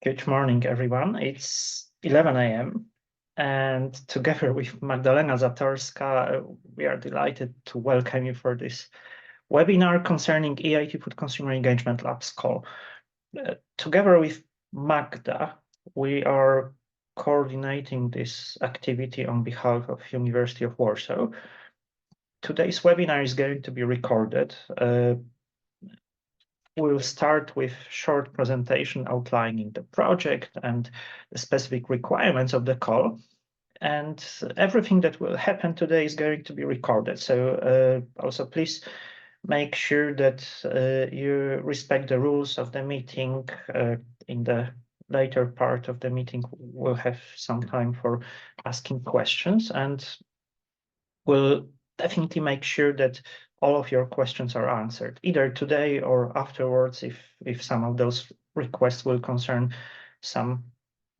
Good morning, everyone. It's 11 a.m. and together with Magdalena Zatorska, we are delighted to welcome you for this webinar concerning EIT Food Consumer Engagement Labs call. Together with Magda, we are coordinating this activity on behalf of University of Warsaw. Today's webinar is going to be recorded. We'll start with short presentation outlining the project and the specific requirements of the call. And everything that will happen today is going to be recorded. So also please make sure that you respect the rules of the meeting. In the later part of the meeting, we'll have some time for asking questions, and we'll definitely make sure that all of your questions are answered, either today or afterwards, if some of those requests will concern some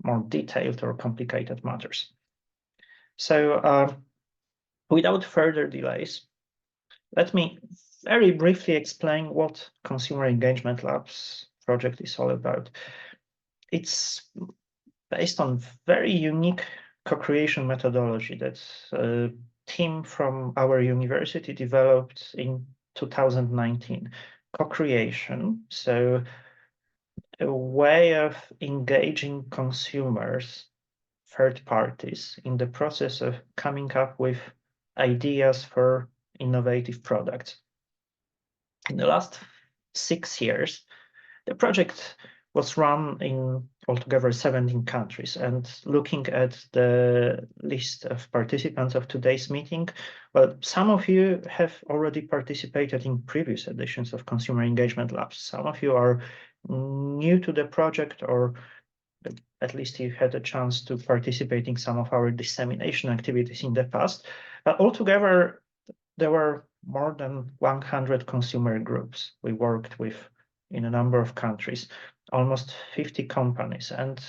more detailed or complicated matters. So without further delays, let me very briefly explain what Consumer Engagement Labs project is all about. It's based on very unique co-creation methodology that team from our university developed in 2019. Co-creation, so a way of engaging consumers, third parties, in the process of coming up with ideas for innovative products. In the last 6 years, the project was run in altogether 17 countries. And looking at the list of participants of today's meeting, well, some of you have already participated in previous editions of Consumer Engagement Labs. Some of you are new to the project, or at least you had a chance to participate in some of our dissemination activities in the past. But altogether, there were more than 100 consumer groups we worked with in a number of countries, almost 50 companies. And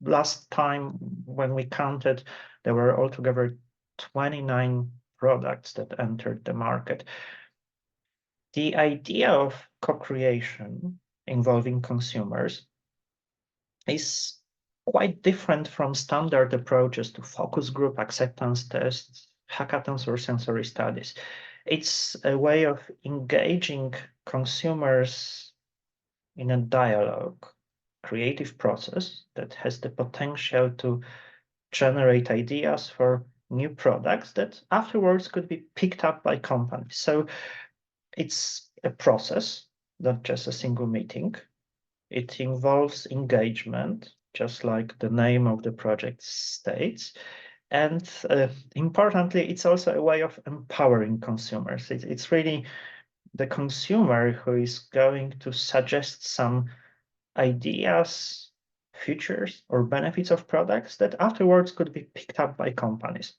last time when we counted, there were altogether 29 products that entered the market. The idea of co-creation involving consumers is quite different from standard approaches to focus group, acceptance tests, hackathons, or sensory studies. It's a way of engaging consumers in a dialogue, creative process that has the potential to generate ideas for new products that afterwards could be picked up by companies. So it's a process, not just a single meeting. It involves engagement, just like the name of the project states. And importantly, it's also a way of empowering consumers. It's really the consumer who is going to suggest some ideas, features, or benefits of products that afterwards could be picked up by companies.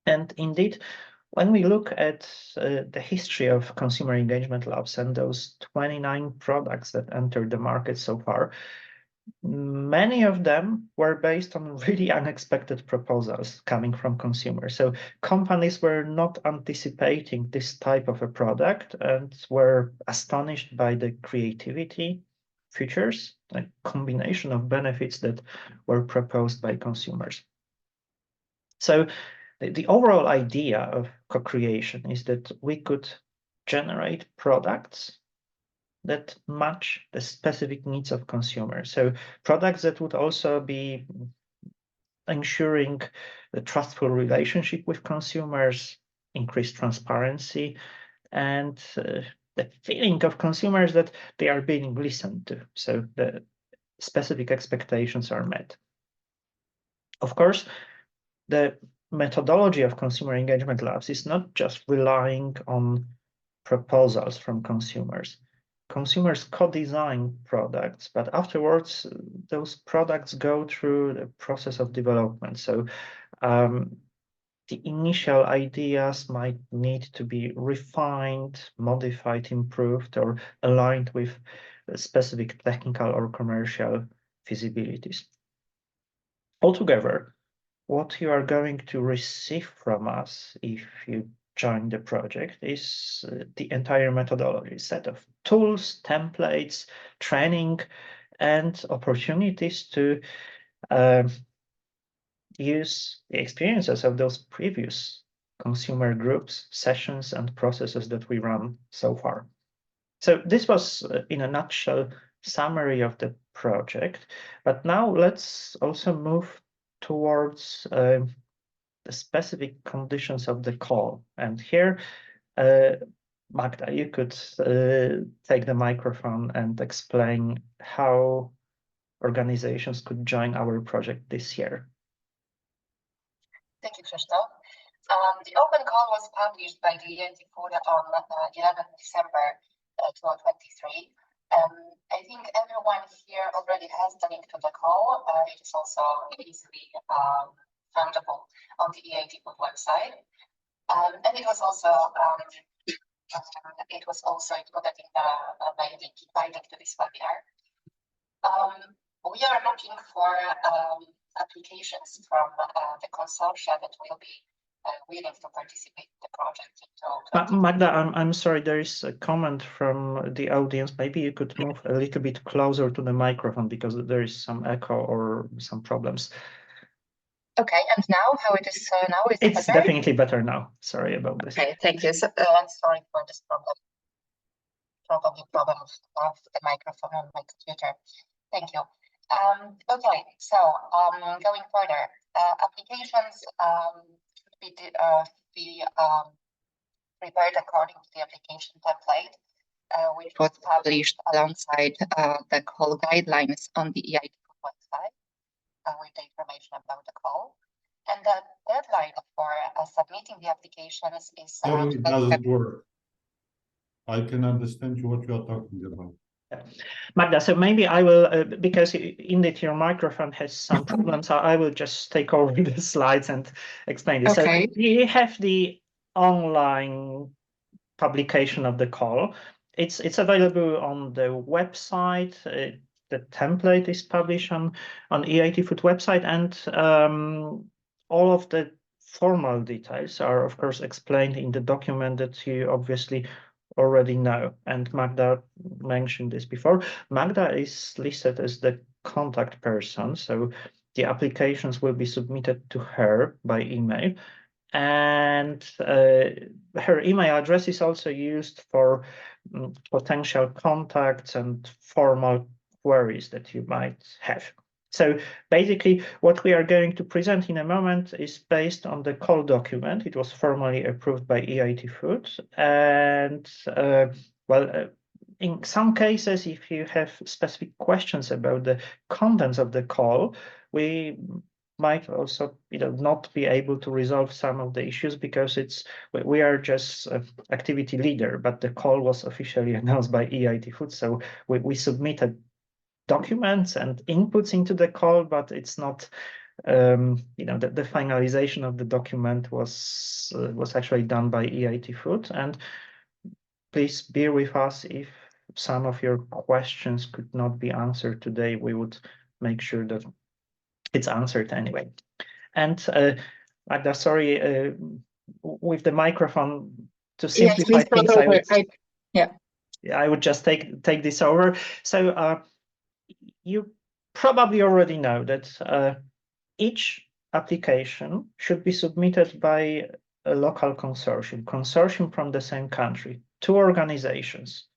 And indeed, when we look at the history of Consumer Engagement Labs and those 29 products that entered the market so far, many of them were based on really unexpected proposals coming from consumers. So companies were not anticipating this type of a product and were astonished by the creativity, features, a combination of benefits that were proposed by consumers. So the overall idea of co-creation is that we could generate products that match the specific needs of consumers. So products that would also be ensuring the trustful relationship with consumers, increased transparency, and the feeling of consumers that they are being listened to. So the specific expectations are met. Of course, the methodology of Consumer Engagement Labs is not just relying on proposals from consumers. Consumers co-design products, but afterwards, those products go through the process of development. So the initial ideas might need to be refined, modified, improved, or aligned with specific technical or commercial feasibilities. Altogether, what you are going to receive from us if you join the project is the entire methodology, set of tools, templates, training, and opportunities to use the experiences of those previous consumer groups, sessions, and processes that we run so far. So this was, in a nutshell, summary of the project. But now let's also move towards the specific conditions of the call. And here, Magda, you could take the microphone and explain how organizations could join our project this year. Thank you, Krzysztof. The open call was published by the EIT on 11 December 2023. I think everyone here already has the link to the call. It is also easily findable on the EIT website, and it was also included in the inviting to this webinar. We are looking for applications from the consortia that will be willing to participate in the project. Magda, I'm sorry, there is a comment from the audience. Maybe you could move a little bit closer to the microphone because there is some echo or some problems. Okay, and now how it is now? Is it's better? Definitely better now. Sorry about this. Okay, thank you. So, I'm sorry for this problem. Probably problem of the microphone on my computer. Thank you. Okay, so going further, applications should be prepared according to the application template, which was published alongside the call guidelines on the EIT website with the information about the call. And the deadline for submitting the applications is... Sorry, it doesn't work. I can understand what you are talking about. Magda, so maybe I will, because indeed your microphone has some problems, I will just take over the slides and explain this. Okay. So we have the online publication of the call. It's available on the website. The template is published on EIT Food website, and all of the formal details are, of course, explained in the document that you obviously already know, and Magda mentioned this before. Magda is listed as the contact person, so the applications will be submitted to her by email, and her email address is also used for potential contacts and formal queries that you might have. So basically, what we are going to present in a moment is based on the call document. It was formally approved by EIT Food. And in some cases, if you have specific questions about the contents of the call, we might also not be able to resolve some of the issues because we are just activity leader, but the call was officially announced by EIT Food. So we submitted documents and inputs into the call, but it's not, the finalization of the document was actually done by EIT Food. And please bear with us if some of your questions could not be answered today. We would make sure that it's answered anyway. And Magda, sorry, with the microphone, to simplify things, I would just take this over. So you probably already know that each application should be submitted by a local consortium from the same country, 2 organizations,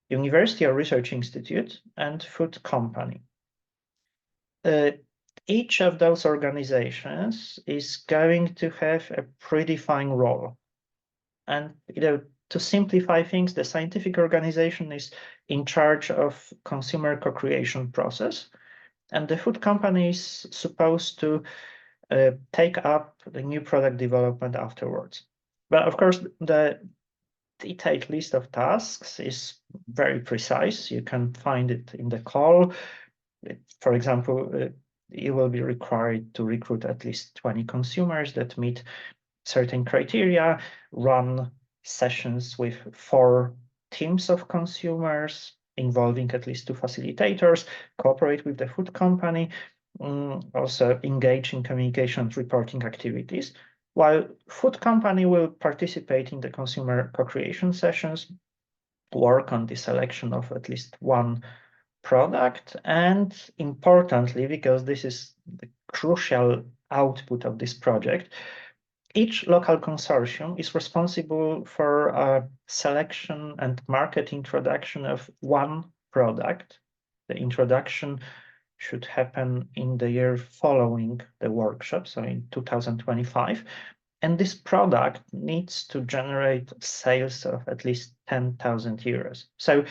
university or research institute and food company. Each of those organizations is going to have a predefined role. And to simplify things, the scientific organization is in charge of consumer co-creation process, and the food company is supposed to take up the new product development afterwards. But of course, the detailed list of tasks is very precise. You can find it in the call. For example, you will be required to recruit at least 20 consumers that meet certain criteria, run sessions with 4 teams of consumers involving at least 2 facilitators, cooperate with the food company, also engage in communication and reporting activities. while food company will participate in the consumer co-creation sessions, work on the selection of at least one product, and importantly, because this is the crucial output of this project, each local consortium is responsible for a selection and market introduction of one product. The introduction should happen in the year following the workshop, so in 2025. And this product needs to generate sales of at least 10,000 euros. So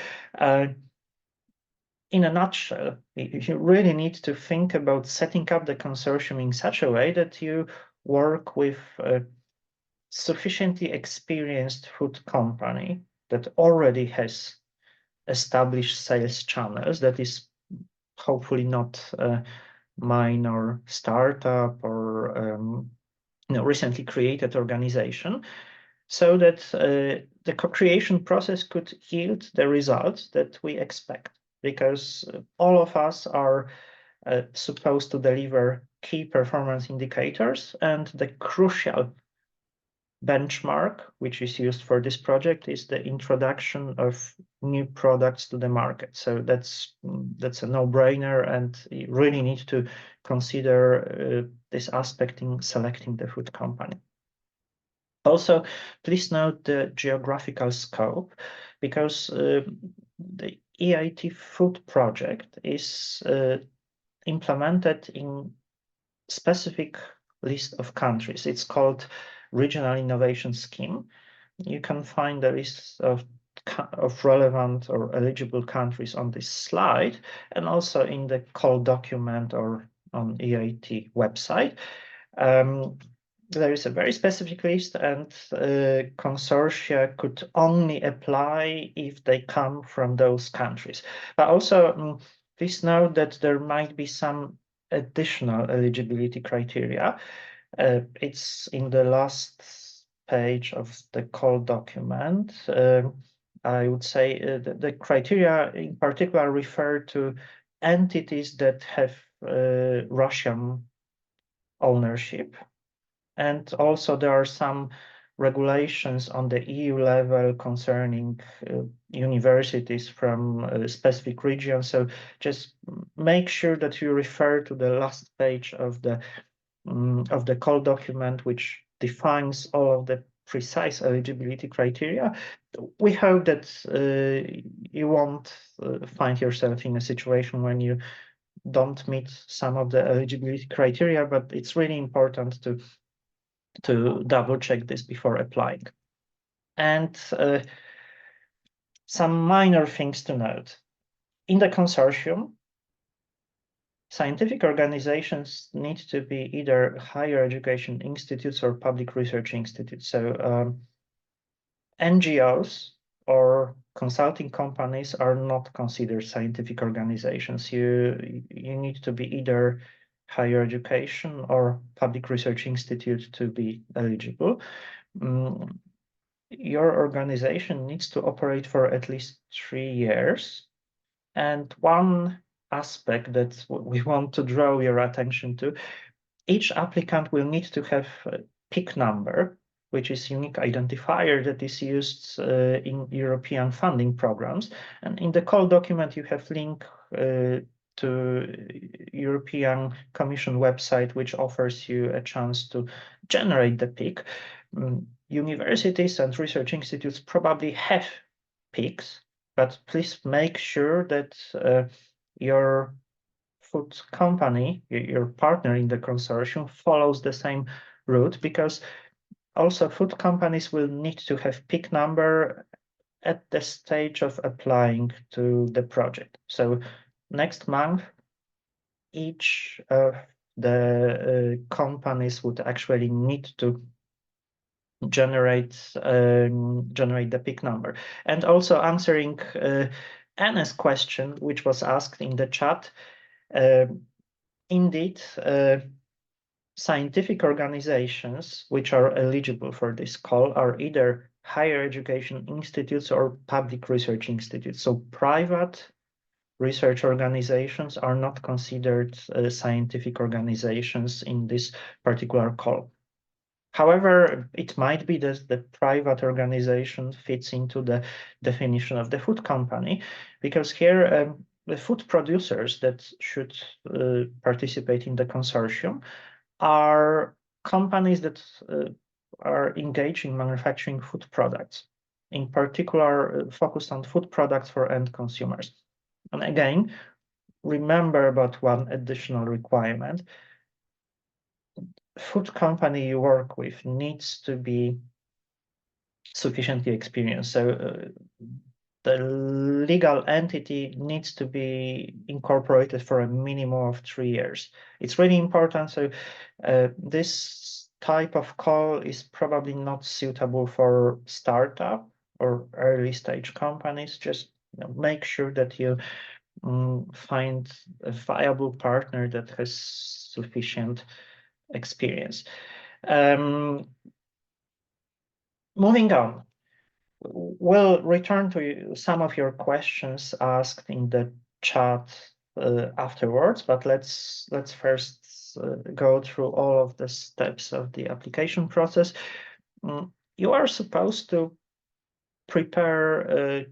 in a nutshell, you really need to think about setting up the consortium in such a way that you work with a sufficiently experienced food company that already has established sales channels, that is hopefully not a minor startup or recently created organization, so that the co-creation process could yield the results that we expect, because all of us are supposed to deliver key performance indicators, and the crucial benchmark which is used for this project is the introduction of new products to the market. So that's a no-brainer, and you really need to consider this aspect in selecting the food company. Also, please note the geographical scope, because the EIT food project is implemented in specific list of countries. It's called Regional Innovation Scheme. You can find the list of relevant or eligible countries on this slide, and also in the call document or on EIT website. There is a very specific list, and consortia could only apply if they come from those countries. But also, please note that there might be some additional eligibility criteria. It's in the last page of the call document. I would say the criteria in particular refer to entities that have Russian ownership. And also there are some regulations on the EU level concerning universities from specific regions. So just make sure that you refer to the last page of the call document, which defines all of the precise eligibility criteria. We hope that you won't find yourself in a situation when you don't meet some of the eligibility criteria, but it's really important to double check this before applying. And some minor things to note. In the consortium, scientific organizations need to be either higher education institutes or public research institutes. So NGOs or consulting companies are not considered scientific organizations. You need to be either higher education or public research institute to be eligible. Your organization needs to operate for at least 3 years. And one aspect that we want to draw your attention to, each applicant will need to have a PIC number, which is unique identifier that is used in European funding programs. And in the call document, you have link to European Commission website, which offers you a chance to generate the PIC. Universities and research institutes probably have PICs, but please make sure that your food company, your partner in the consortium, follows the same route, because also food companies will need to have PIC number at the stage of applying to the project. So next month, each of the companies would actually need to generate the PIC number. And also answering Anna's question, which was asked in the chat, indeed, scientific organizations which are eligible for this call are either higher education institutes or public research institutes. So private research organizations are not considered scientific organizations in this particular call. However, it might be that the private organization fits into the definition of the food company, because here the food producers that should participate in the consortium are companies that are engaged in manufacturing food products, in particular focused on food products for end consumers. And again, remember about one additional requirement. Food company you work with needs to be sufficiently experienced. So the legal entity needs to be incorporated for a minimum of 3 years. It's really important. So this type of call is probably not suitable for startup or early stage companies. Just make sure that you find a viable partner that has sufficient experience. Moving on, we'll return to some of your questions asked in the chat afterwards, but let's first go through all of the steps of the application process. You are supposed to prepare a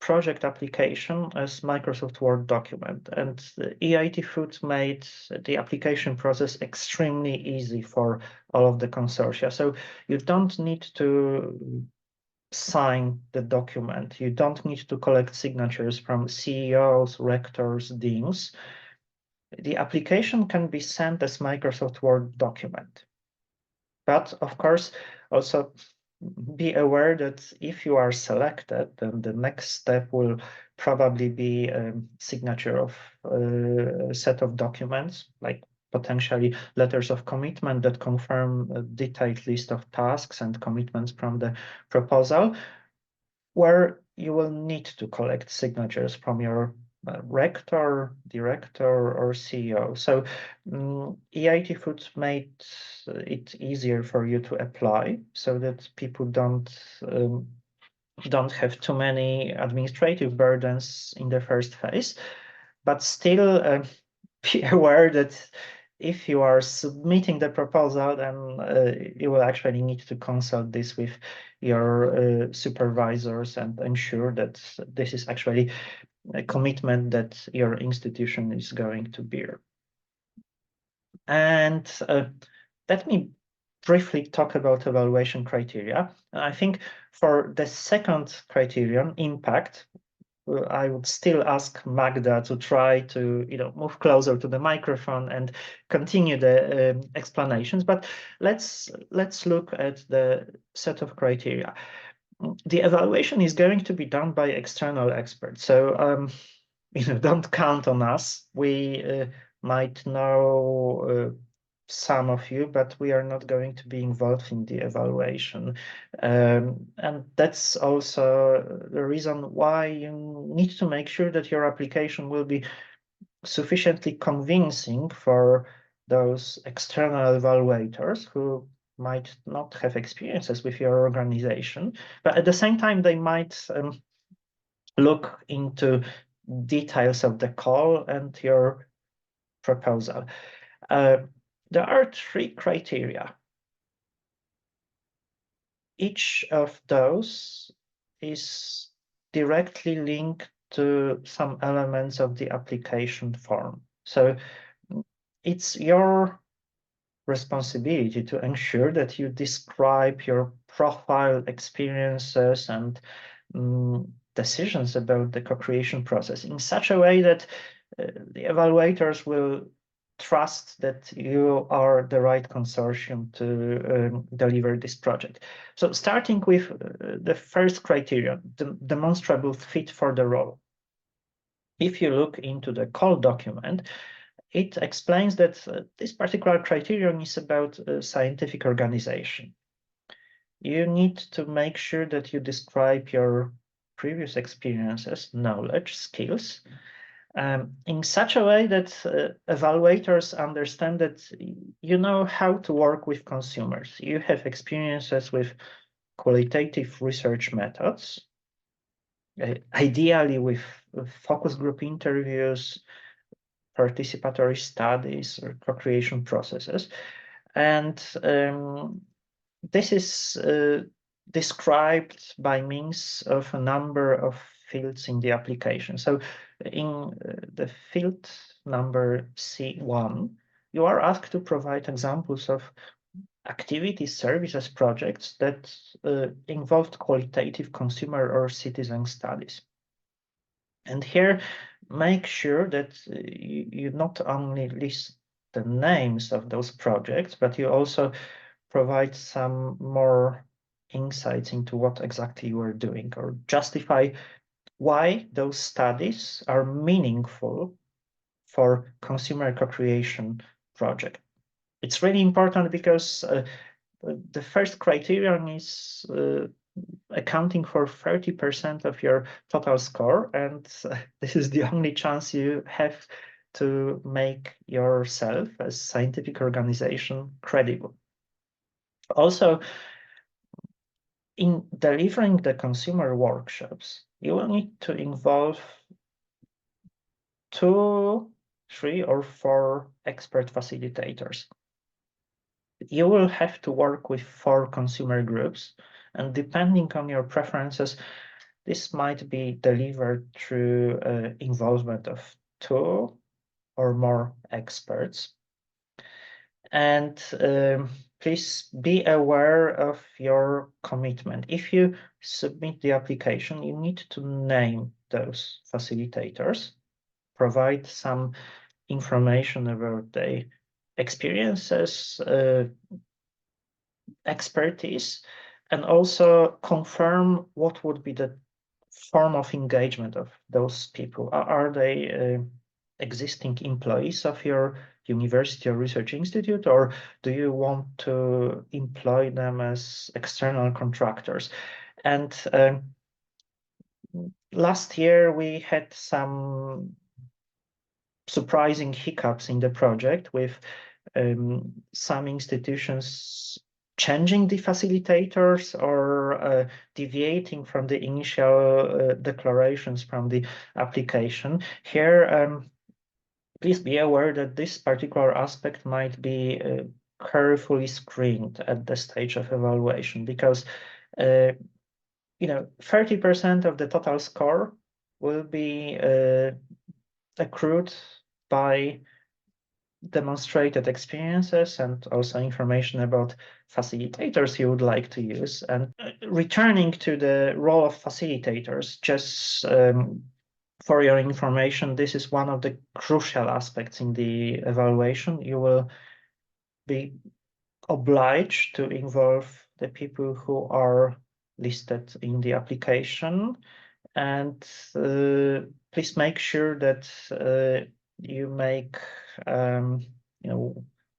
project application as Microsoft Word document, and EIT Food made the application process extremely easy for all of the consortia. So you don't need to sign the document. You don't need to collect signatures from CEOs, rectors, deans. The application can be sent as Microsoft Word document. But of course, also be aware that if you are selected, then the next step will probably be a signature of a set of documents, like potentially letters of commitment that confirm a detailed list of tasks and commitments from the proposal, where you will need to collect signatures from your rector, director, or CEO. So EIT Food made it easier for you to apply so that people don't have too many administrative burdens in the first phase, but still be aware that if you are submitting the proposal, then you will actually need to consult this with your supervisors and ensure that this is actually a commitment that your institution is going to bear. And let me briefly talk about evaluation criteria. I think for the second criterion, impact, I would still ask Magda to try to move closer to the microphone and continue the explanations. But let's look at the set of criteria. The evaluation is going to be done by external experts. So don't count on us. We might know some of you, but we are not going to be involved in the evaluation. And that's also the reason why you need to make sure that your application will be sufficiently convincing for those external evaluators who might not have experiences with your organization, but at the same time, they might look into details of the call and your proposal. There are 3 criteria. Each of those is directly linked to some elements of the application form. So it's your responsibility to ensure that you describe your profile, experiences, and decisions about the co-creation process in such a way that the evaluators will trust that you are the right consortium to deliver this project. So starting with the first criterion, the demonstrable fit for the role. If you look into the call document, it explains that this particular criterion is about scientific organization. You need to make sure that you describe your previous experiences, knowledge, skills, in such a way that evaluators understand that you know how to work with consumers. You have experiences with qualitative research methods, ideally with focus group interviews, participatory studies, or co-creation processes. And this is described by means of a number of fields in the application. So in the field number C1, you are asked to provide examples of activities, services, projects that involved qualitative consumer or citizen studies. And here, make sure that you not only list the names of those projects, but you also provide some more insights into what exactly you are doing, or justify why those studies are meaningful for consumer co-creation project. It's really important because the first criterion is accounting for 30% of your total score, and this is the only chance you have to make yourself as scientific organization credible. Also, in delivering the consumer workshops, you will need to involve 2, 3, or 4 expert facilitators. You will have to work with 4 consumer groups, and depending on your preferences, this might be delivered through involvement of 2 or more experts. And please be aware of your commitment. If you submit the application, you need to name those facilitators, provide some information about their experiences, expertise, and also confirm what would be the form of engagement of those people. Are they existing employees of your university or research institute, or do you want to employ them as external contractors? And last year we had some surprising hiccups in the project with some institutions changing the facilitators or deviating from the initial declarations from the application. Here, please be aware that this particular aspect might be carefully screened at the stage of evaluation, because 30% of the total score will be accrued by demonstrated experiences and also information about facilitators you would like to use. And returning to the role of facilitators, just for your information, this is one of the crucial aspects in the evaluation. You will be obliged to involve the people who are listed in the application, and please make sure that you make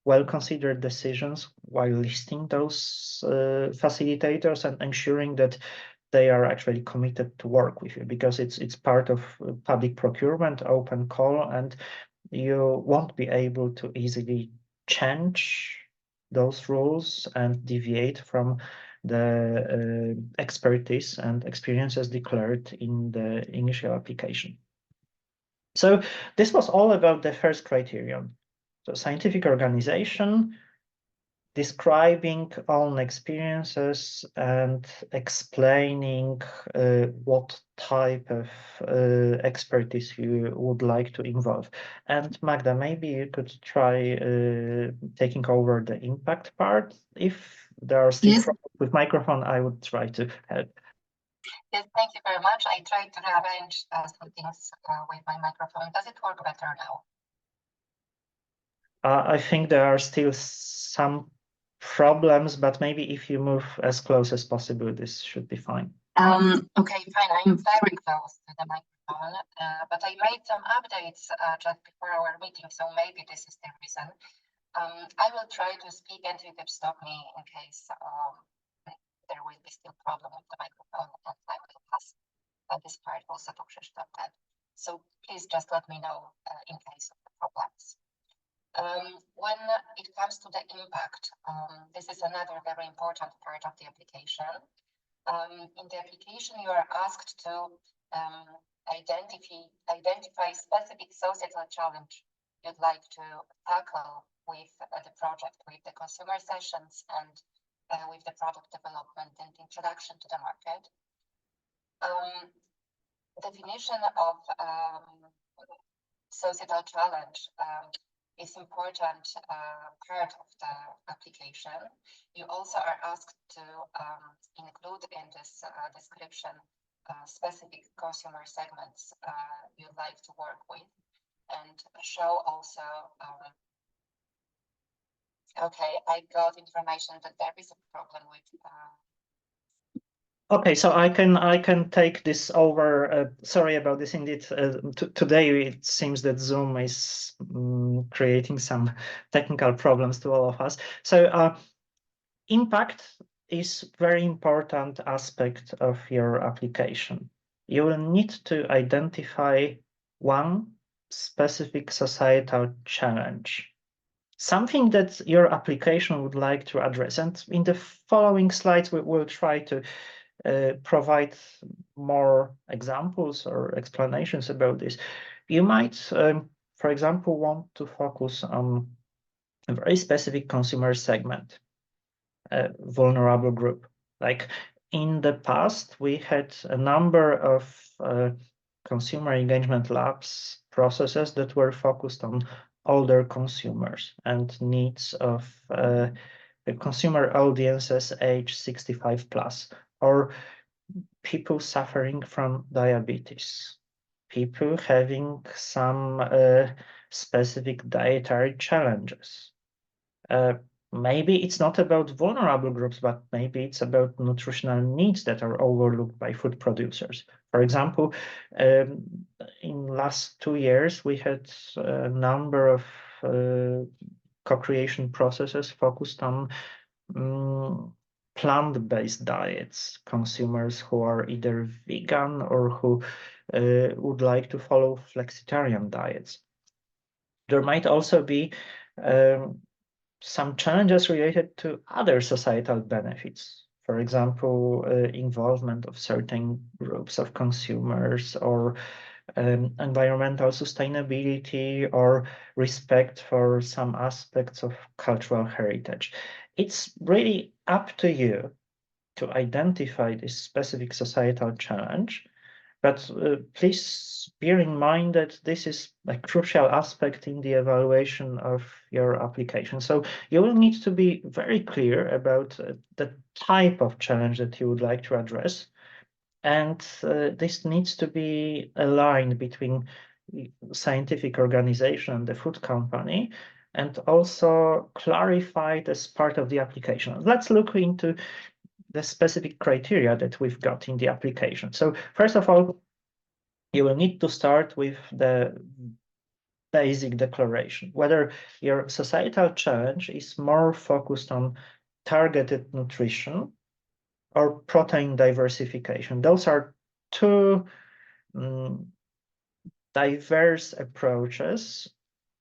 well-considered decisions while listing those facilitators and ensuring that they are actually committed to work with you, because it's part of public procurement, open call, and you won't be able to easily change those rules and deviate from the expertise and experiences declared in the initial application. So this was all about the first criterion. So scientific organization, describing own experiences and explaining what type of expertise you would like to involve. And Magda, maybe you could try taking over the impact part. If there are still problems with microphone, I would try to help. Yes, thank you very much. I tried to rearrange some things with my microphone. Does it work better now? I think there are still some problems, but maybe if you move as close as possible, this should be fine. Okay, fine. I'm very close to the microphone, but I made some updates just before our meeting, so maybe this is the reason. I will try to speak and you can stop me in case there will be still problem with the microphone, and I will pass this part also to Krzysztof. So please just let me know in case of the problems. When it comes to the impact, this is another very important part of the application. In the application, you are asked to identify specific societal challenge you'd like to tackle with the project, with the consumer sessions, and with the product development and introduction to the market. Definition of societal challenge is important part of the application. You also are asked to include in this description specific consumer segments you'd like to work with, and show also okay, I got information that there is a problem with Okay, so I can take this over. Sorry about this. Indeed, today it seems that Zoom is creating some technical problems to all of us. So impact is very important aspect of your application. You will need to identify one specific societal challenge, something that your application would like to address. And in the following slides, we will try to provide more examples or explanations about this. You might, for example, want to focus on a very specific consumer segment, a vulnerable group. Like in the past, we had a number of consumer engagement labs processes that were focused on older consumers and needs of the consumer audiences age 65 plus, or people suffering from diabetes, people having some specific dietary challenges. Maybe it's not about vulnerable groups, but maybe it's about nutritional needs that are overlooked by food producers. For example, in last 2 years, we had a number of co-creation processes focused on plant-based diets, consumers who are either vegan or who would like to follow flexitarian diets. There might also be some challenges related to other societal benefits. For example, involvement of certain groups of consumers, or environmental sustainability, or respect for some aspects of cultural heritage. It's really up to you to identify this specific societal challenge, but please bear in mind that this is a crucial aspect in the evaluation of your application. So you will need to be very clear about the type of challenge that you would like to address. And this needs to be aligned between scientific organization and the food company, and also clarified as part of the application. Let's look into the specific criteria that we've got in the application. So first of all, you will need to start with the basic declaration, whether your societal challenge is more focused on targeted nutrition or protein diversification. Those are two diverse approaches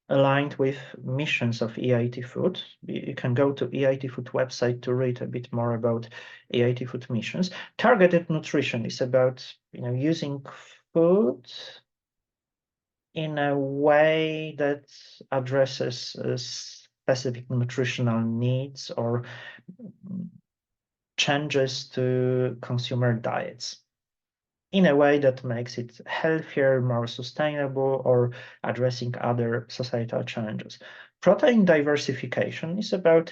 aligned with missions of EIT Food. You can go to EIT Food website to read a bit more about EIT Food missions. Targeted nutrition is about using food in a way that addresses specific nutritional needs or changes to consumer diets in a way that makes it healthier, more sustainable, or addressing other societal challenges. Protein diversification is about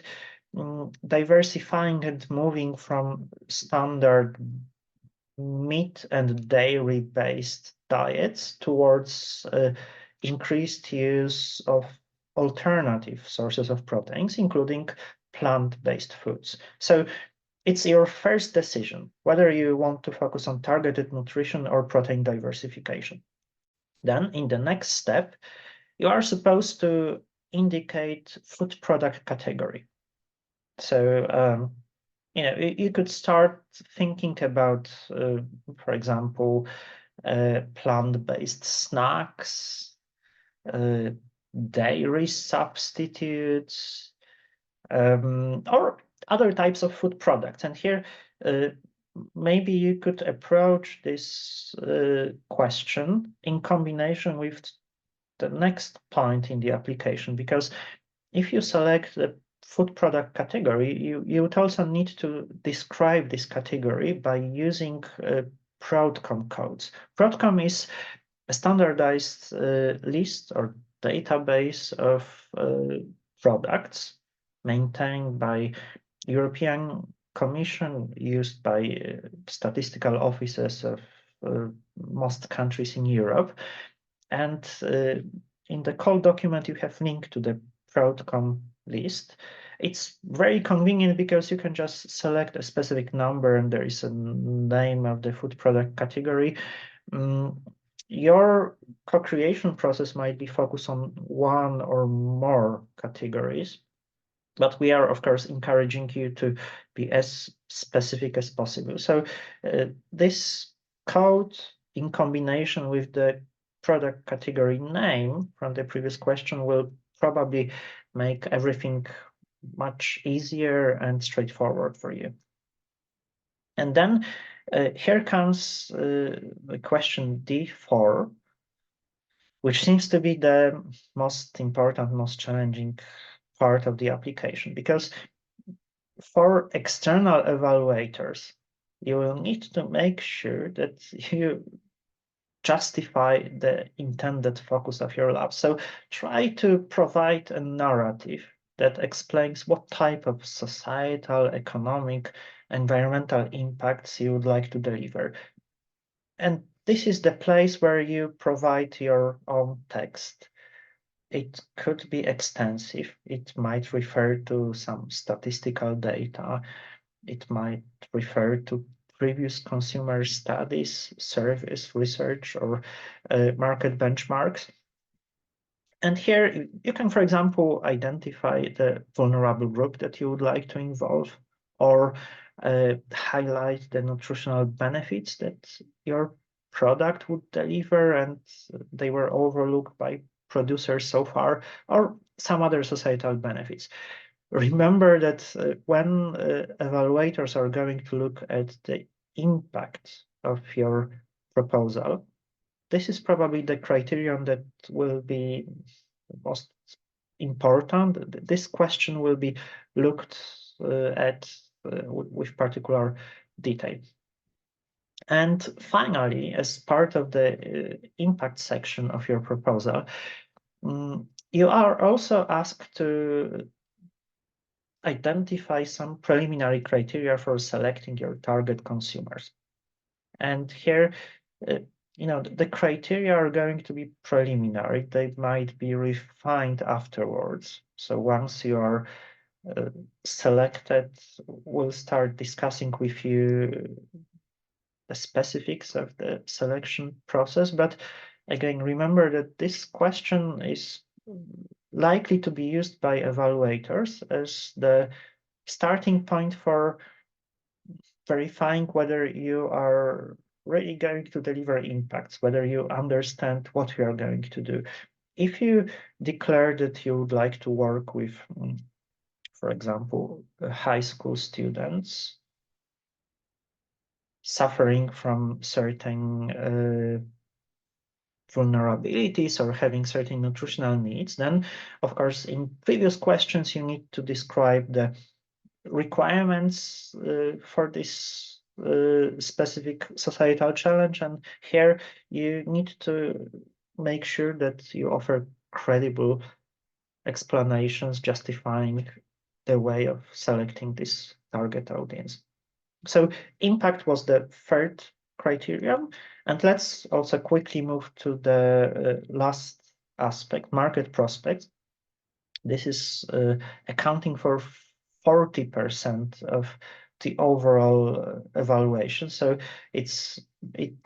diversifying and moving from standard meat and dairy-based diets towards increased use of alternative sources of proteins, including plant-based foods. So it's your first decision whether you want to focus on targeted nutrition or protein diversification. Then in the next step, you are supposed to indicate food product category. So you could start thinking about, for example, plant-based snacks, dairy substitutes, or other types of food products. And here, maybe you could approach this question in combination with the next point in the application, because if you select the food product category, you would also need to describe this category by using PRODCOM codes. PRODCOM is a standardized list or database of products maintained by European Commission, used by statistical offices of most countries in Europe. And in the call document, you have link to the PRODCOM list. It's very convenient because you can just select a specific number and there is a name of the food product category. Your co-creation process might be focused on one or more categories, but we are, of course, encouraging you to be as specific as possible. So this code, in combination with the product category name from the previous question, will probably make everything much easier and straightforward for you. And then here comes the question D4, which seems to be the most important, most challenging part of the application, because for external evaluators, you will need to make sure that you justify the intended focus of your lab. So try to provide a narrative that explains what type of societal, economic, environmental impacts you would like to deliver. And this is the place where you provide your own text. It could be extensive. It might refer to some statistical data. It might refer to previous consumer studies, surveys, research, or market benchmarks. And here you can, for example, identify the vulnerable group that you would like to involve, or highlight the nutritional benefits that your product would deliver and they were overlooked by producers so far, or some other societal benefits. Remember that when evaluators are going to look at the impact of your proposal, this is probably the criterion that will be most important. This question will be looked at with particular detail. And finally, as part of the impact section of your proposal, you are also asked to identify some preliminary criteria for selecting your target consumers. And here, the criteria are going to be preliminary. They might be refined afterwards. So once you are selected, we'll start discussing with you the specifics of the selection process. But again, remember that this question is likely to be used by evaluators as the starting point for verifying whether you are really going to deliver impacts, whether you understand what you are going to do. If you declare that you would like to work with, for example, high school students suffering from certain vulnerabilities or having certain nutritional needs, then, of course, in previous questions, you need to describe the requirements for this specific societal challenge. And here you need to make sure that you offer credible explanations justifying the way of selecting this target audience. So impact was the third criterion. And let's also quickly move to the last aspect, market prospects. This is accounting for 40% of the overall evaluation. So it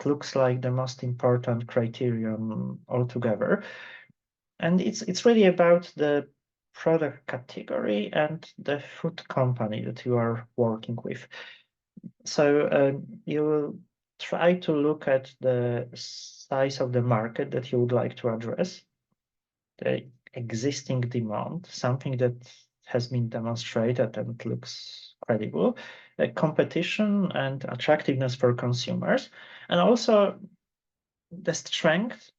looks like the most important criterion altogether. And it's really about the product category and the food company that you are working with. So you will try to look at the size of the market that you would like to address, the existing demand, something that has been demonstrated and looks credible, competition and attractiveness for consumers, and also the strength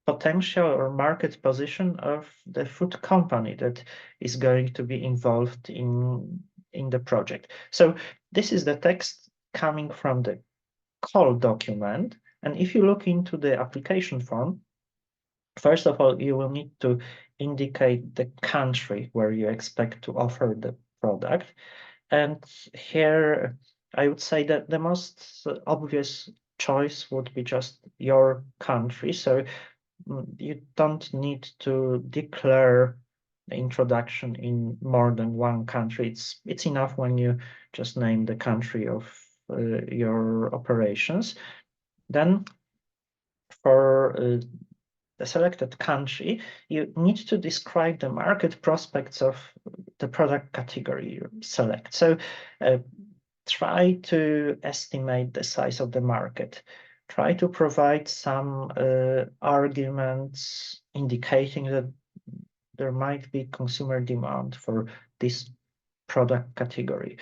potential or market position of the food company that is going to be involved in the project. So this is the text coming from the call document. And if you look into the application form, first of all, you will need to indicate the country where you expect to offer the product. And here, I would say that the most obvious choice would be just your country. So you don't need to declare the introduction in more than one country. It's enough when you just name the country of your operations. Then for the selected country, you need to describe the market prospects of the product category you select. So try to estimate the size of the market. Try to provide some arguments indicating that there might be consumer demand for this product category.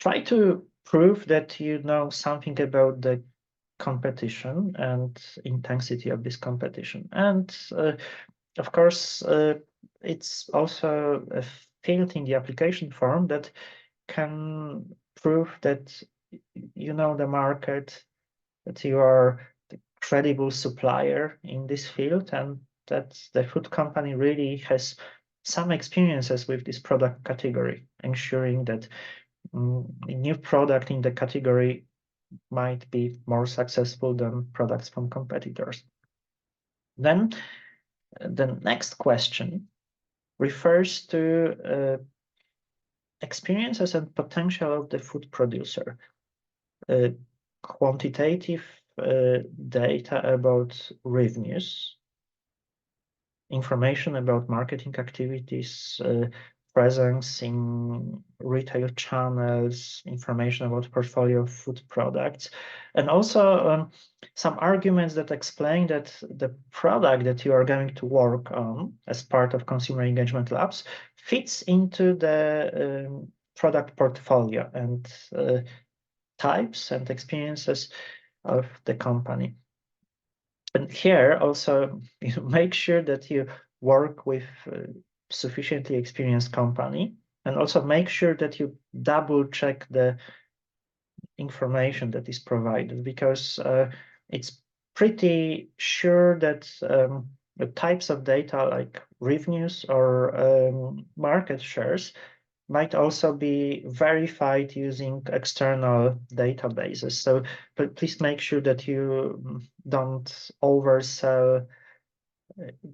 Try to prove that you know something about the competition and intensity of this competition. And of course, it's also a field in the application form that can prove that you know the market, that you are the credible supplier in this field, and that the food company really has some experiences with this product category, ensuring that a new product in the category might be more successful than products from competitors. Then the next question refers to experiences and potential of the food producer. Quantitative data about revenues, information about marketing activities, presence in retail channels, information about portfolio of food products, and also some arguments that explain that the product that you are going to work on as part of consumer engagement labs fits into the product portfolio and types and experiences of the company. And here also make sure that you work with sufficiently experienced company, and also make sure that you double check the information that is provided, because it's pretty sure that the types of data like revenues or market shares might also be verified using external databases. So please make sure that you don't oversell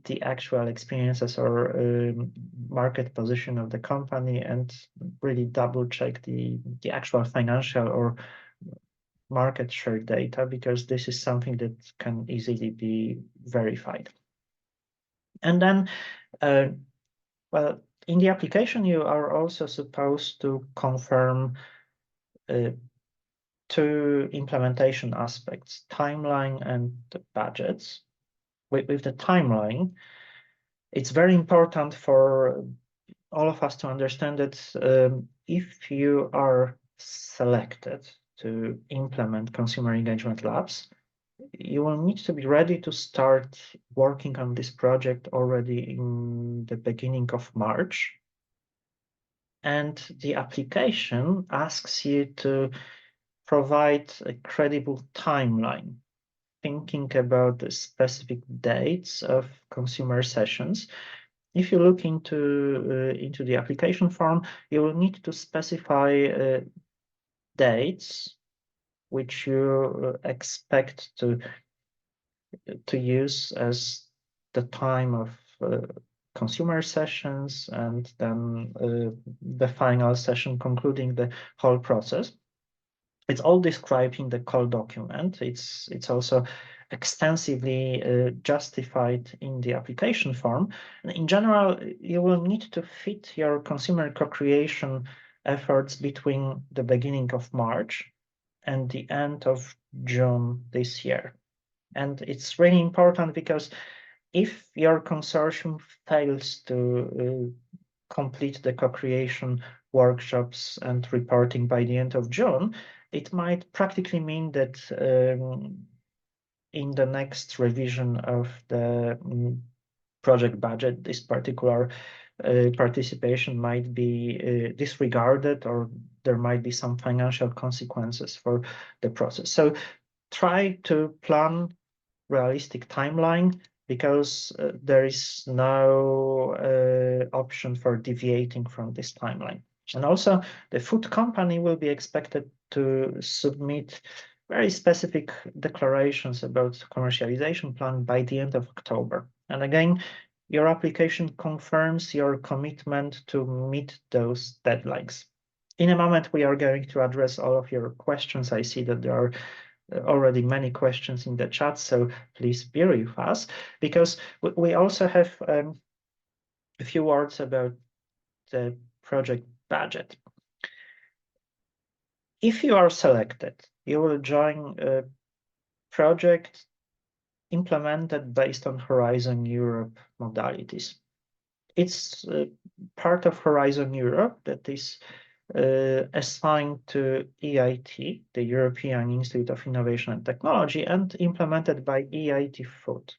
the actual experiences or market position of the company, and really double check the actual financial or market share data, because this is something that can easily be verified. And then, well, in the application, you are also supposed to confirm two implementation aspects, timeline and the budgets. With the timeline, it's very important for all of us to understand that if you are selected to implement consumer engagement labs, you will need to be ready to start working on this project already in the beginning of March. And the application asks you to provide a credible timeline, thinking about the specific dates of consumer sessions. If you look into the application form, you will need to specify dates which you expect to use as the time of consumer sessions, and then the final session concluding the whole process. It's all described in the call document. It's also extensively justified in the application form. And in general, you will need to fit your consumer co-creation efforts between the beginning of March and the end of June this year. And it's really important because if your consortium fails to complete the co-creation workshops and reporting by the end of June, it might practically mean that in the next revision of the project budget, this particular participation might be disregarded, or there might be some financial consequences for the process. So try to plan realistic timeline, because there is no option for deviating from this timeline. And also, the food company will be expected to submit very specific declarations about commercialization plan by the end of October. And again, your application confirms your commitment to meet those deadlines. In a moment, we are going to address all of your questions. I see that there are already many questions in the chat, so please bear with us, because we also have a few words about the project budget. If you are selected, you will join a project implemented based on Horizon Europe modalities. It's part of Horizon Europe that is assigned to EIT, the European Institute of Innovation and Technology, and implemented by EIT Food,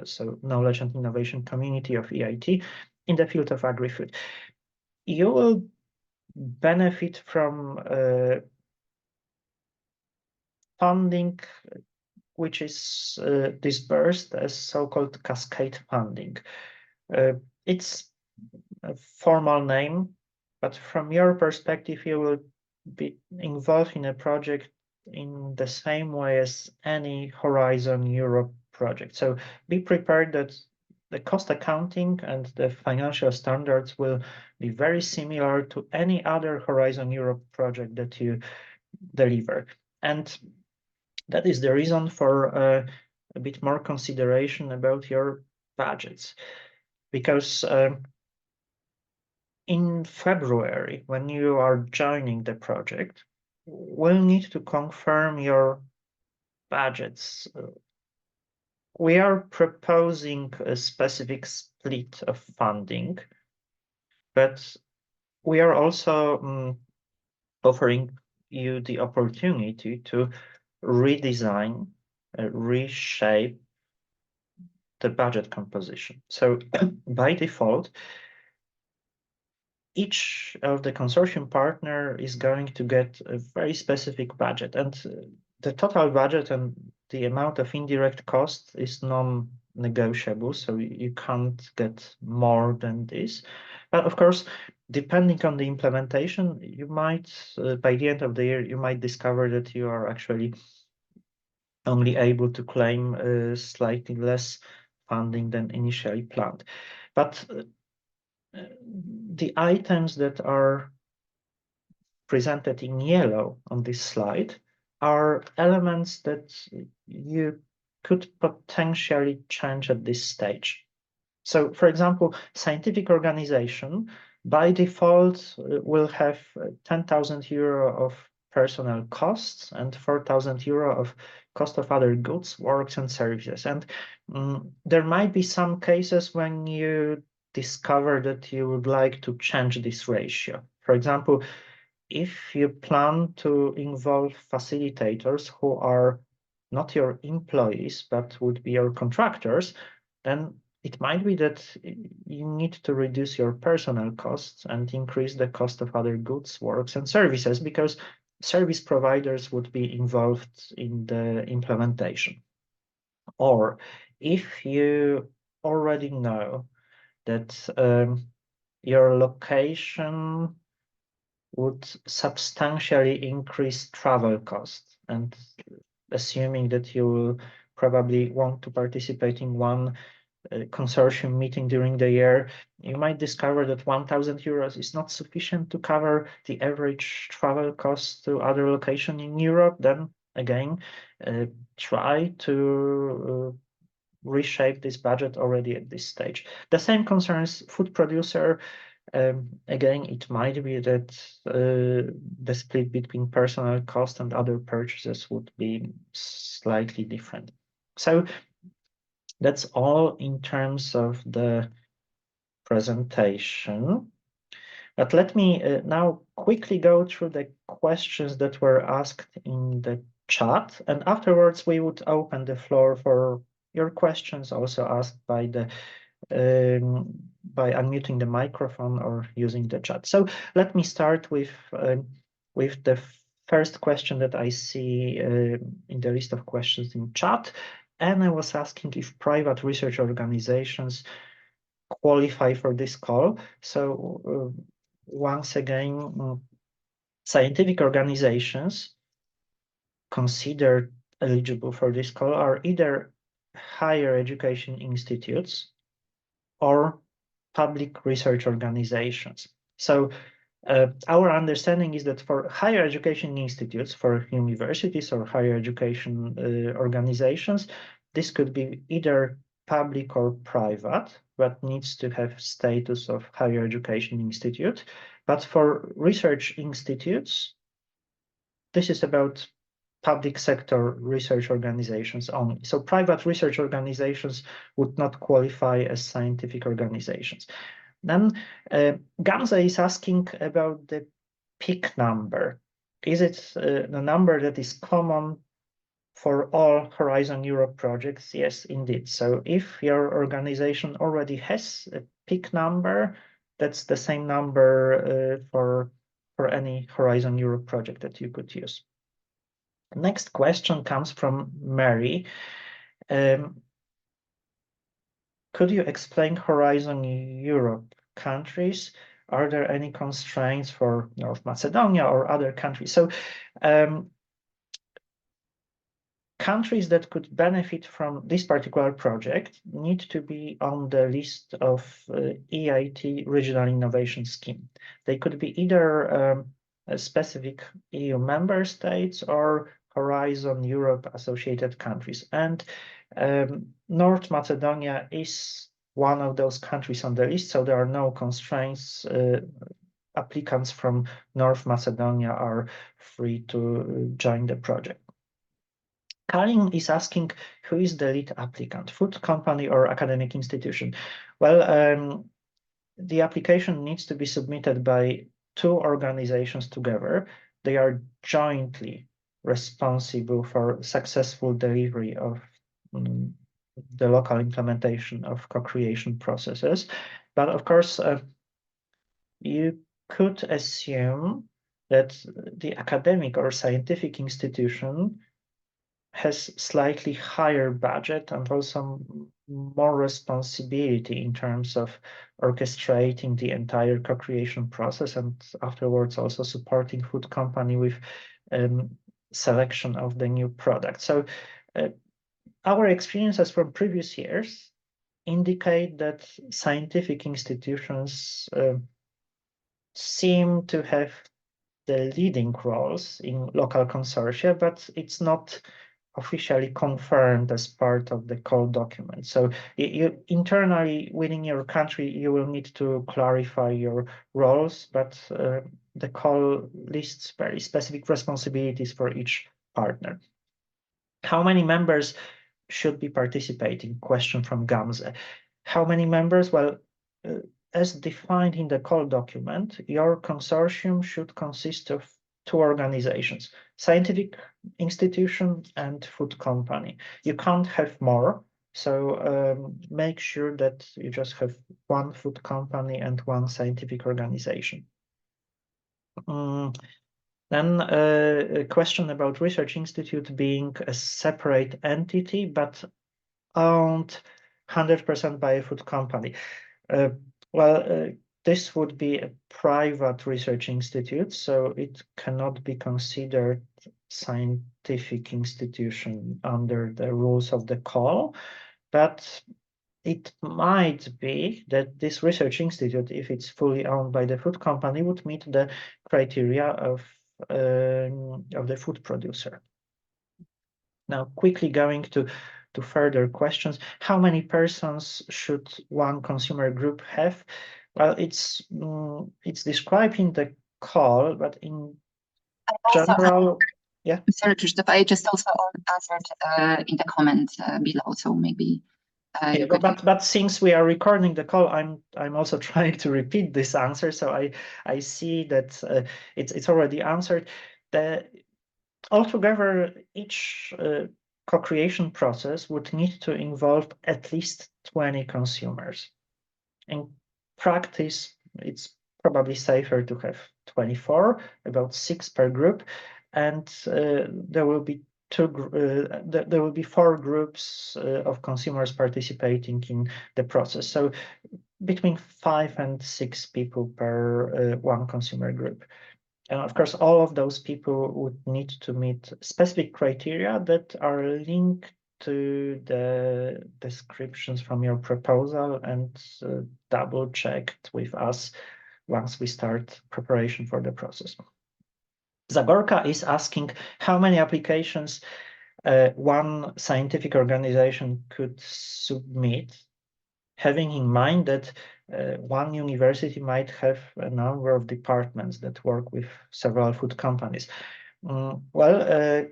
so Knowledge and Innovation Community of EIT in the field of agri-food. You will benefit from funding which is disbursed as so-called cascade funding. It's a formal name, but from your perspective, you will be involved in a project in the same way as any Horizon Europe project. So be prepared that the cost accounting and the financial standards will be very similar to any other Horizon Europe project that you deliver. And that is the reason for a bit more consideration about your budgets, because in February, when you are joining the project, we'll need to confirm your budgets. We are proposing a specific split of funding, but we are also offering you the opportunity to redesign, reshape the budget composition. So by default, each of the consortium partner is going to get a very specific budget, and the total budget and the amount of indirect cost is non-negotiable, so you can't get more than this. But of course, depending on the implementation, you might, by the end of the year, you might discover that you are actually only able to claim slightly less funding than initially planned. But the items that are presented in yellow on this slide are elements that you could potentially change at this stage. So, for example, scientific organization by default will have 10,000 euro of personnel costs and 4,000 euro of cost of other goods, works, and services. And there might be some cases when you discover that you would like to change this ratio. For example, if you plan to involve facilitators who are not your employees, but would be your contractors, then it might be that you need to reduce your personnel costs and increase the cost of other goods, works, and services, because service providers would be involved in the implementation. Or if you already know that your location would substantially increase travel costs, and assuming that you will probably want to participate in one consortium meeting during the year, you might discover that 1,000 euros is not sufficient to cover the average travel costs to other locations in Europe. Then again, try to reshape this budget already at this stage. The same concerns food producer. Again, it might be that the split between personal cost and other purchases would be slightly different. So that's all in terms of the presentation. But let me now quickly go through the questions that were asked in the chat, and afterwards we would open the floor for your questions, also asked by the by unmuting the microphone or using the chat. So let me start with the first question that I see in the list of questions in chat, and I was asking if private research organizations qualify for this call. So once again, scientific organizations considered eligible for this call are either higher education institutes or public research organizations. So our understanding is that for higher education institutes, for universities or higher education organizations, this could be either public or private, but needs to have status of higher education institute. But for research institutes, this is about public sector research organizations only. So private research organizations would not qualify as scientific organizations. Then Gamze is asking about the peak number. Is it the number that is common for all Horizon Europe projects? Yes, indeed. So if your organization already has a peak number, that's the same number for any Horizon Europe project that you could use. Next question comes from Mary. Could you explain Horizon Europe countries? Are there any constraints for North Macedonia or other countries? So countries that could benefit from this particular project need to be on the list of EIT Regional Innovation Scheme. They could be either specific EU member states or Horizon Europe associated countries. And North Macedonia is one of those countries on the list, so there are no constraints. Applicants from North Macedonia are free to join the project. Karin is asking, who is the lead applicant, food company or academic institution? Well, the application needs to be submitted by two organizations together. They are jointly responsible for successful delivery of the local implementation of co-creation processes. But of course, you could assume that the academic or scientific institution has slightly higher budget and also more responsibility in terms of orchestrating the entire co-creation process and afterwards also supporting food company with selection of the new product. So our experiences from previous years indicate that scientific institutions seem to have the leading roles in local consortia, but it's not officially confirmed as part of the call document. So you internally within your country, you will need to clarify your roles, but the call lists very specific responsibilities for each partner. How many members should be participating? Question from Gamze. How many members? Well, as defined in the call document, your consortium should consist of two organizations, scientific institution and food company. You can't have more, so make sure that you just have one food company and one scientific organization. Then a question about research institute being a separate entity, but owned 100% by a food company. This would be a private research institute, so it cannot be considered scientific institution under the rules of the call, but it might be that this research institute, if it's fully owned by the food company, would meet the criteria of the food producer. Now, quickly going to further questions. How many persons should one consumer group have? Well, it's described in the call, but in general, yeah. Sorry, Krzysztof, I just also answered in the comment below, so maybe you could. But since we are recording the call, I'm also trying to repeat this answer, so I see that it's already answered. altogether, each co-creation process would need to involve at least 20 consumers. In practice, it's probably safer to have 24, about 6 per group, and there will be there will be 4 groups of consumers participating in the process. So between 5 and 6 people per one consumer group. And of course, all of those people would need to meet specific criteria that are linked to the descriptions from your proposal and double checked with us once we start preparation for the process. Zagorka is asking how many applications one scientific organization could submit, having in mind that one university might have a number of departments that work with several food companies. Well,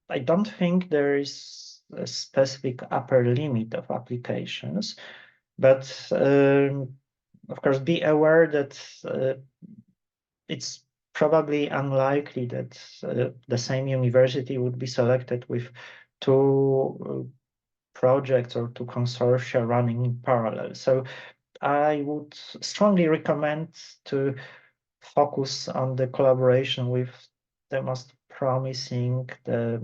I don't think there is a specific upper limit of applications, but of course, be aware that it's probably unlikely that the same university would be selected with 2 projects or 2 consortia running in parallel. So I would strongly recommend to focus on the collaboration with the most promising, the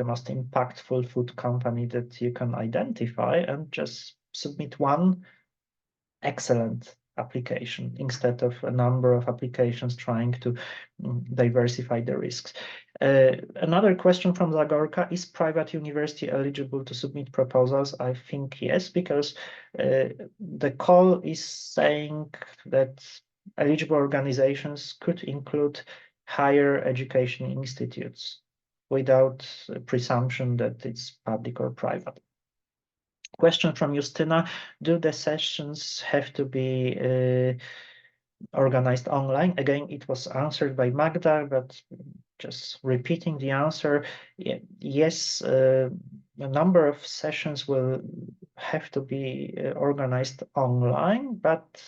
most impactful food company that you can identify, and just submit one excellent application instead of a number of applications trying to diversify the risks. Another question from Zagorka: is private university eligible to submit proposals? I think yes, because the call is saying that eligible organizations could include higher education institutes without a presumption that it's public or private. Question from Justyna: do the sessions have to be organized online? Again, it was answered by Magda, but just repeating the answer, yes, a number of sessions will have to be organized online, but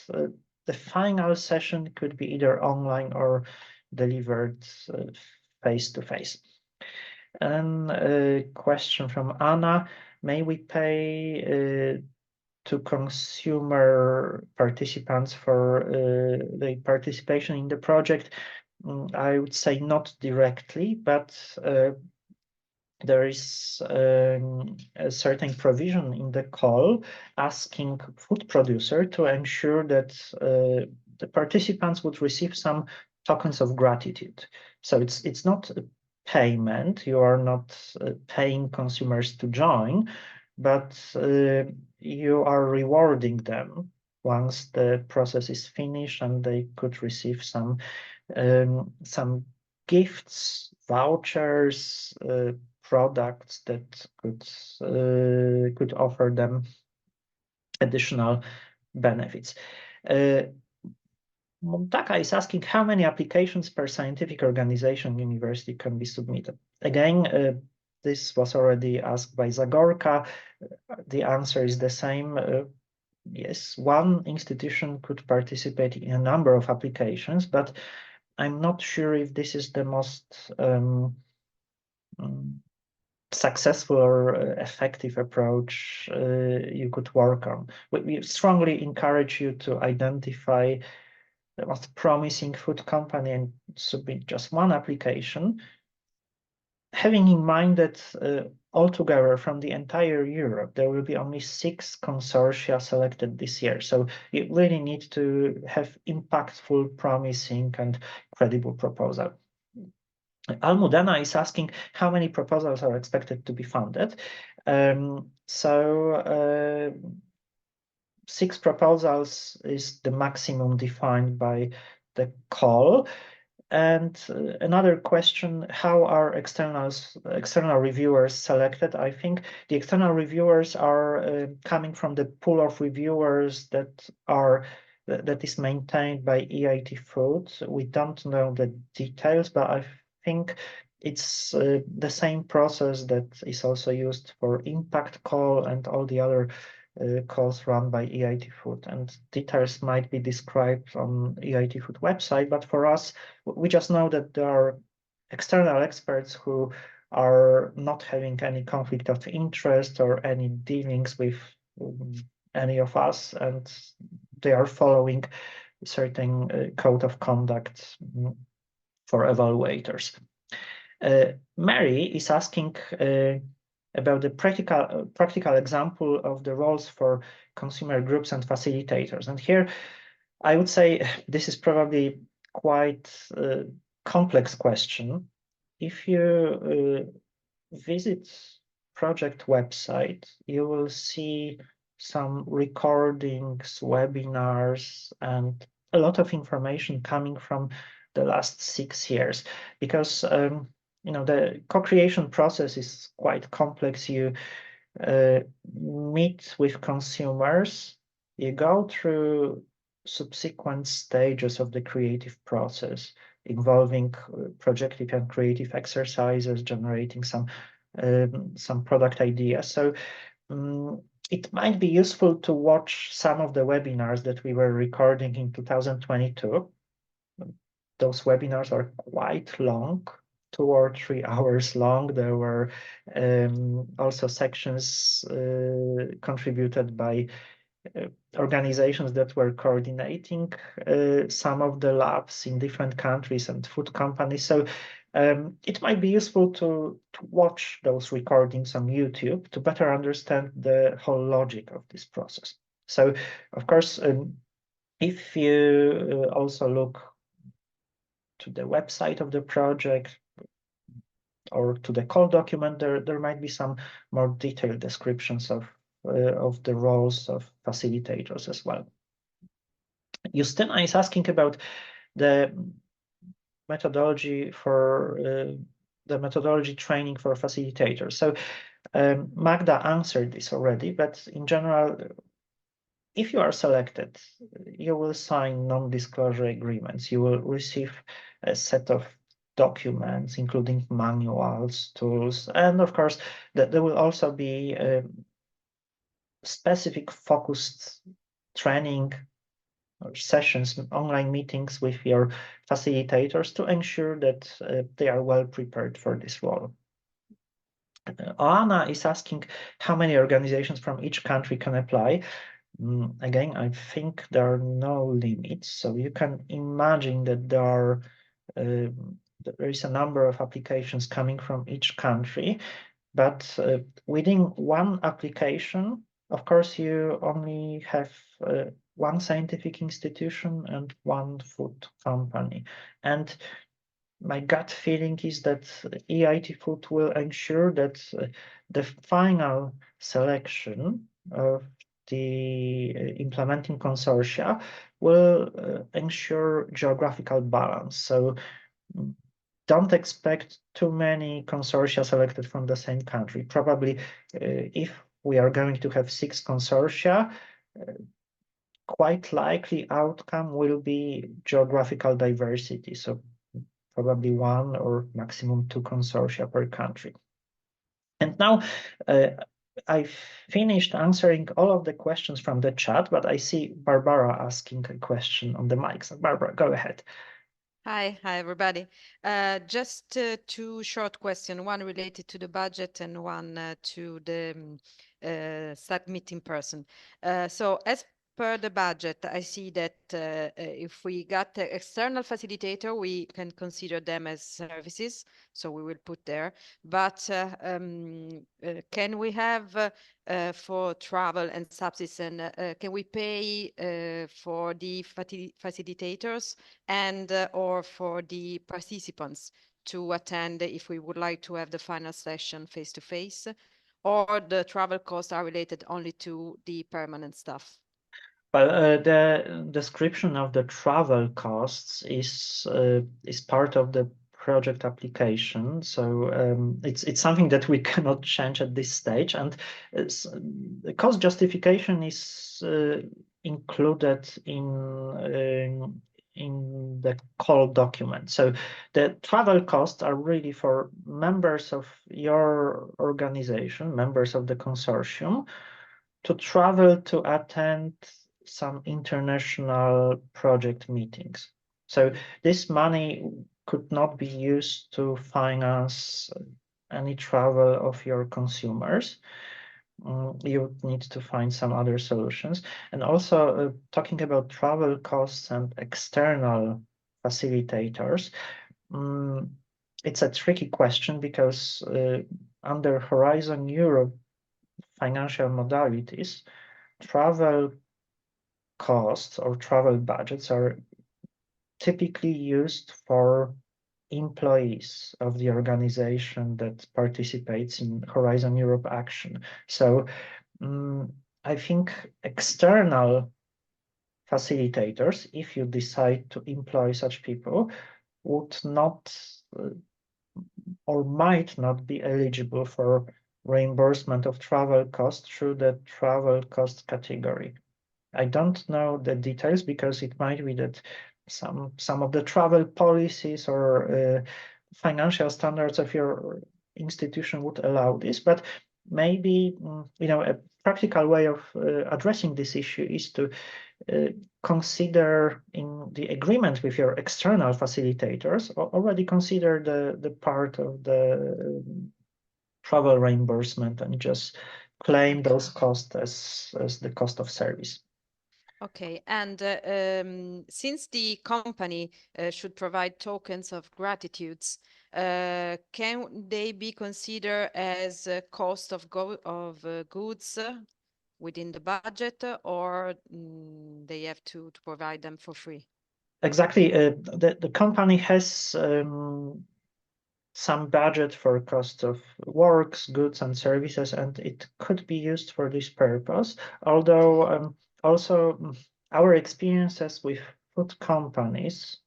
the final session could be either online or delivered face-to-face. And a question from Anna: may we pay to consumer participants for the participation in the project? I would say not directly, but there is a certain provision in the call asking food producer to ensure that the participants would receive some tokens of gratitude. So it's not a payment, you are not paying consumers to join, but you are rewarding them once the process is finished, and they could receive some gifts, vouchers, products that could offer them additional benefits. Montaka is asking how many applications per scientific organization university can be submitted. Again, this was already asked by Zagorka. The answer is the same. Yes, one institution could participate in a number of applications, but I'm not sure if this is the most successful or effective approach you could work on. We strongly encourage you to identify the most promising food company and submit just one application, having in mind that altogether from the entire Europe, there will be only 6 consortia selected this year. So you really need to have impactful, promising, and credible proposal. Almudena is asking how many proposals are expected to be funded. 6 proposals is the maximum defined by the call. And another question: how are external reviewers selected? I think the external reviewers are coming from the pool of reviewers that is maintained by EIT Food. We don't know the details, but I think it's the same process that is also used for impact call and all the other calls run by EIT Food, and details might be described on EIT Food website, but for us, we just know that there are external experts who are not having any conflict of interest or any dealings with any of us, and they are following certain code of conduct for evaluators. Mary is asking about the practical example of the roles for consumer groups and facilitators. And here, I would say this is probably quite a complex question. If you visit project website, you will see some recordings, webinars, and a lot of information coming from the last 6 years, because the co-creation process is quite complex. You meet with consumers, you go through subsequent stages of the creative process involving projective and creative exercises, generating some product ideas. So it might be useful to watch some of the webinars that we were recording in 2022. Those webinars are quite long, 2 or 3 hours long. There were also sections contributed by organizations that were coordinating some of the labs in different countries and food companies. So it might be useful to watch those recordings on YouTube to better understand the whole logic of this process. So, of course, if you also look to the website of the project or to the call document, there might be some more detailed descriptions of the roles of facilitators as well. Justina is asking about the methodology training for facilitators. So Magda answered this already, but in general, if you are selected, you will sign non-disclosure agreements. You will receive a set of documents, including manuals, tools, and of course, there will also be specific focused training or sessions, online meetings with your facilitators to ensure that they are well prepared for this role. Oana is asking how many organizations from each country can apply. Again, I think there are no limits, so you can imagine that there is a number of applications coming from each country, but within one application, of course, you only have one scientific institution and one food company. And my gut feeling is that EIT Food will ensure that the final selection of the implementing consortia will ensure geographical balance. So don't expect too many consortia selected from the same country. Probably if we are going to have 6 consortia, quite likely outcome will be geographical diversity. So probably 1 or maximum 2 consortia per country. And now I've finished answering all of the questions from the chat, but I see Barbara asking a question on the mic. So Barbara, go ahead. Hi, everybody. Just 2 short questions, one related to the budget and one to the submitting person. So as per the budget, I see that if we got an external facilitator, we can consider them as services, so we will put there. But can we have for travel and subsistence, can we pay for the facilitators and or for the participants to attend if we would like to have the final session face-to-face, or the travel costs are related only to the permanent staff? Well, the description of the travel costs is part of the project application, so it's something that we cannot change at this stage, and the cost justification is included in the call document. So the travel costs are really for members of your organization, members of the consortium, to travel to attend some international project meetings. So this money could not be used to finance any travel of your consumers. You would need to find some other solutions. And also talking about travel costs and external facilitators, it's a tricky question because under Horizon Europe financial modalities, travel costs or travel budgets are typically used for employees of the organization that participates in Horizon Europe action. So I think external facilitators, if you decide to employ such people, would not or might not be eligible for reimbursement of travel costs through the travel cost category. I don't know the details because it might be that some of the travel policies or financial standards of your institution would allow this, but maybe a practical way of addressing this issue is to consider in the agreement with your external facilitators already consider the part of the travel reimbursement and just claim those costs as the cost of service. Okay, and since the company should provide tokens of gratitudes, can they be considered as a cost of goods within the budget, or they have to provide them for free? Exactly. The company has some budget for cost of works, goods, and services, and it could be used for this purpose. Although also our experiences with food companies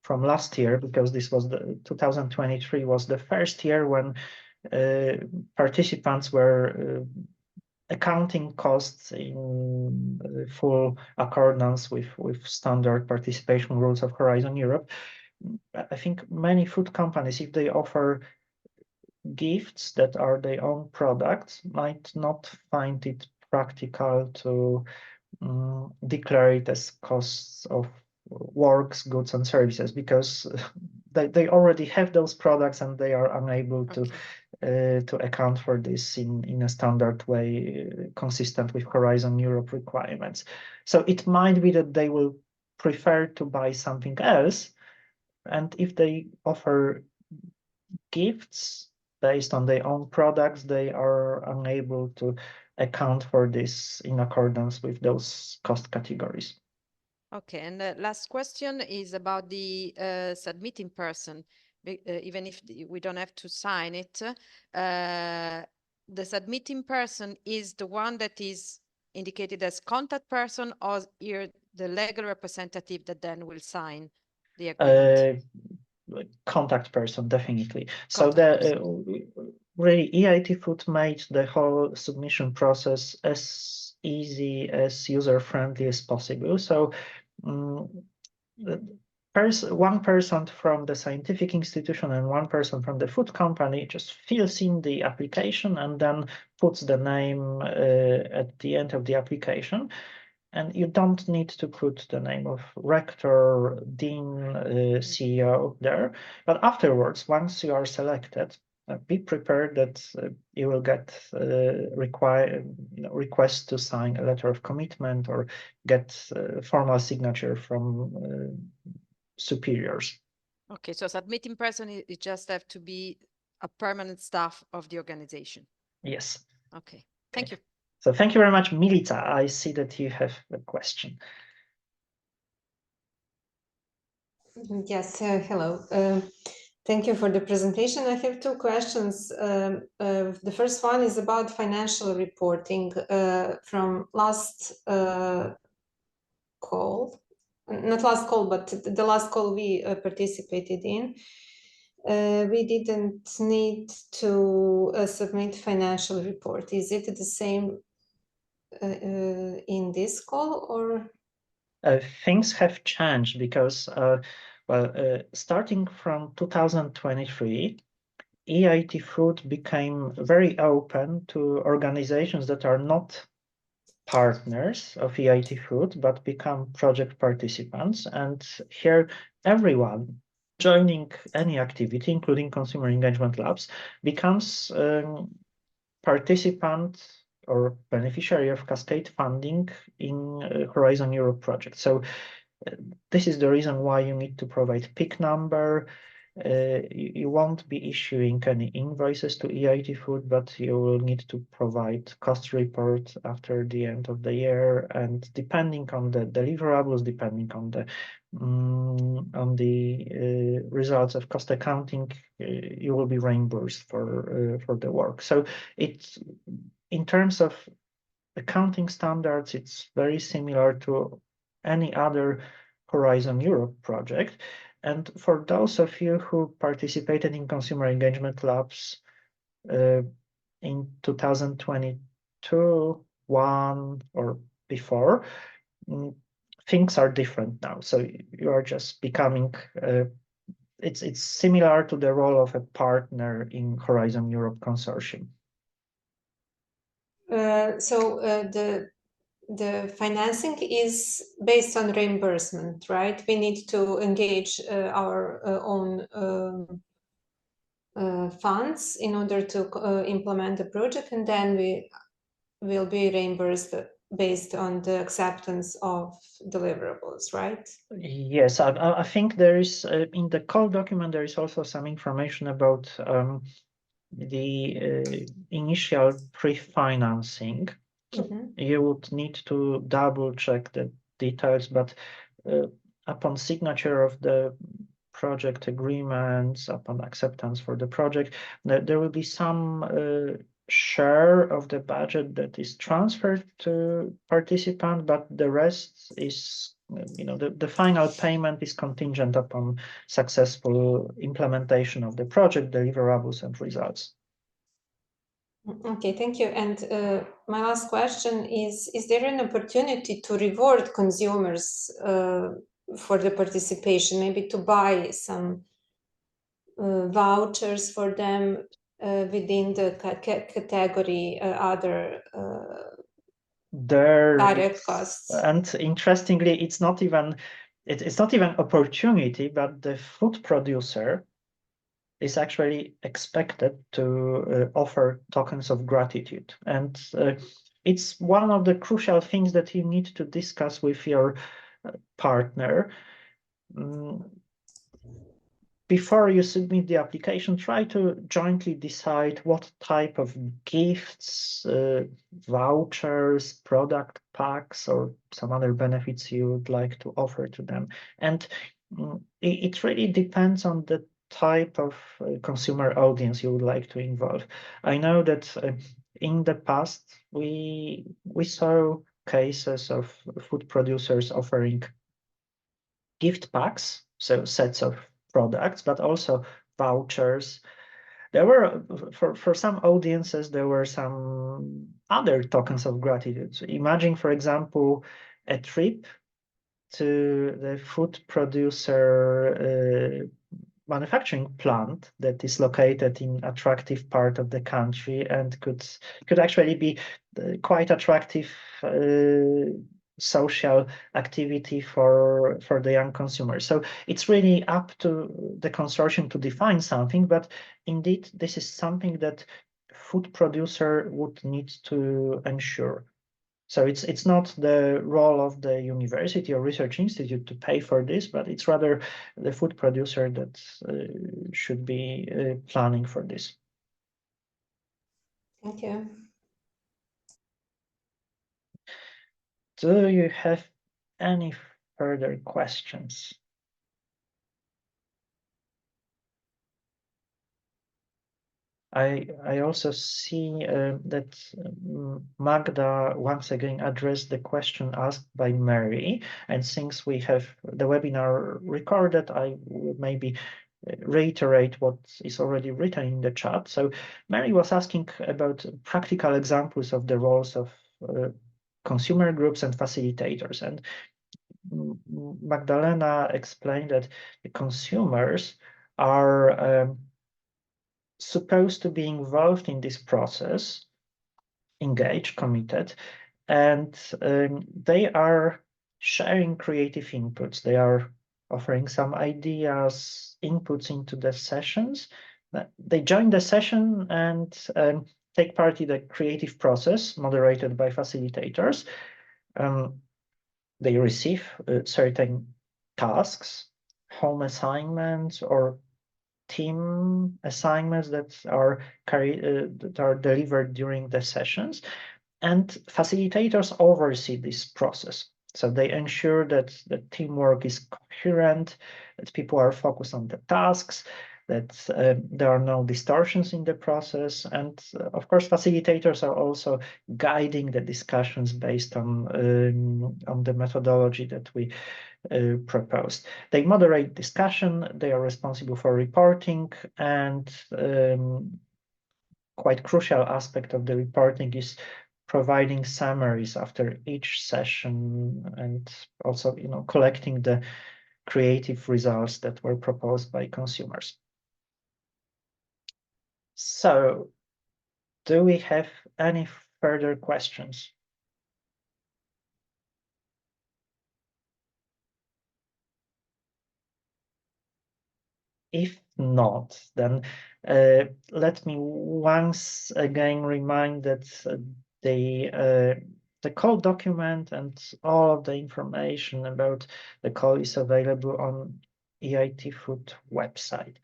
from last year, because this was the 2023 was the first year when participants were accounting costs in full accordance with standard participation rules of Horizon Europe. I think many food companies, if they offer gifts that are their own products, might not find it practical to declare it as costs of works, goods, and services because they already have those products and they are unable to account for this in a standard way consistent with Horizon Europe requirements. So it might be that they will prefer to buy something else, and if they offer gifts based on their own products, they are unable to account for this in accordance with those cost categories. Okay, and the last question is about the submitting person. Even if we don't have to sign it, the submitting person is the one that is indicated as contact person, or the legal representative that then will sign the agreement? Contact person, definitely. So Contact really EIT Food made the whole submission process as easy, as user-friendly as possible. So one person from the scientific institution and one person from the food company just fills in the application and then puts the name at the end of the application. And you don't need to put the name of rector, dean, CEO there. But afterwards, once you are selected, be prepared that you will get request to sign a letter of commitment or get formal signature from superiors. Okay, so submitting person, it just have to be a permanent staff of the organization. Yes. Okay, thank you. So thank you very much, Milica. I see that you have a question. Yes, hello. Thank you for the presentation. I have two questions. The first one is about financial reporting from last call. Not last call, but the last call we participated in. We didn't need to submit financial report. Is it the same in this call, or? Things have changed because, starting from 2023, EIT Food became very open to organizations that are not partners of EIT Food, but become project participants. And here, everyone joining any activity, including consumer engagement labs, becomes participant or beneficiary of cascade funding in Horizon Europe project. So this is the reason why you need to provide PIC number. You won't be issuing any invoices to EIT Food, but you will need to provide cost report after the end of the year. And depending on the deliverables, depending on the results of cost accounting, you will be reimbursed for the work. So it's in terms of accounting standards, it's very similar to any other Horizon Europe project. And for those of you who participated in consumer engagement labs in 2022, 1 or before, things are different now. So you are just becoming, it's similar to the role of a partner in Horizon Europe consortium. So the financing is based on reimbursement, right? We need to engage our own funds in order to implement the project, and then we will be reimbursed based on the acceptance of deliverables, right? Yes, I think there is in the call document there is also some information about the initial pre-financing. You would need to double check the details, but upon signature of the project agreements, upon acceptance for the project, there will be some share of the budget that is transferred to participant, but the rest is, the final payment is contingent upon successful implementation of the project, deliverables, and results. Okay, thank you. And my last question is there an opportunity to reward consumers for the participation, maybe to buy some vouchers for them within the category other direct costs? And interestingly, it's not even opportunity, but the food producer is actually expected to offer tokens of gratitude. And it's one of the crucial things that you need to discuss with your partner. Before you submit the application, try to jointly decide what type of gifts, vouchers, product packs, or some other benefits you would like to offer to them. And it really depends on the type of consumer audience you would like to involve. I know that in the past, we saw cases of food producers offering gift packs, so sets of products, but also vouchers. There were, for some audiences, there were some other tokens of gratitude. So imagine, for example, a trip to the food producer manufacturing plant that is located in attractive part of the country and could actually be quite attractive social activity for the young consumer. So it's really up to the consortium to define something, but indeed this is something that food producer would need to ensure. So it's not the role of the university or research institute to pay for this, but it's rather the food producer that should be planning for this. Thank you. Do you have any further questions? I also see that Magda once again addressed the question asked by Mary, and since we have the webinar recorded, I will maybe reiterate what is already written in the chat. So Mary was asking about practical examples of the roles of consumer groups and facilitators, and Magdalena explained that the consumers are supposed to be involved in this process, engaged, committed, and they are sharing creative inputs. They are offering some ideas, inputs into the sessions. They join the session and take part in the creative process moderated by facilitators. They receive certain tasks, home assignments, or team assignments that are delivered during the sessions, and facilitators oversee this process. So they ensure that the teamwork is coherent, that people are focused on the tasks, that there are no distortions in the process, and of course facilitators are also guiding the discussions based on the methodology that we proposed. They moderate discussion, they are responsible for reporting, and quite crucial aspect of the reporting is providing summaries after each session, and also, you know, collecting the creative results that were proposed by consumers. So, do we have any further questions? If not, then let me once again remind that the call document and all of the information about the call is available on EIT Food website.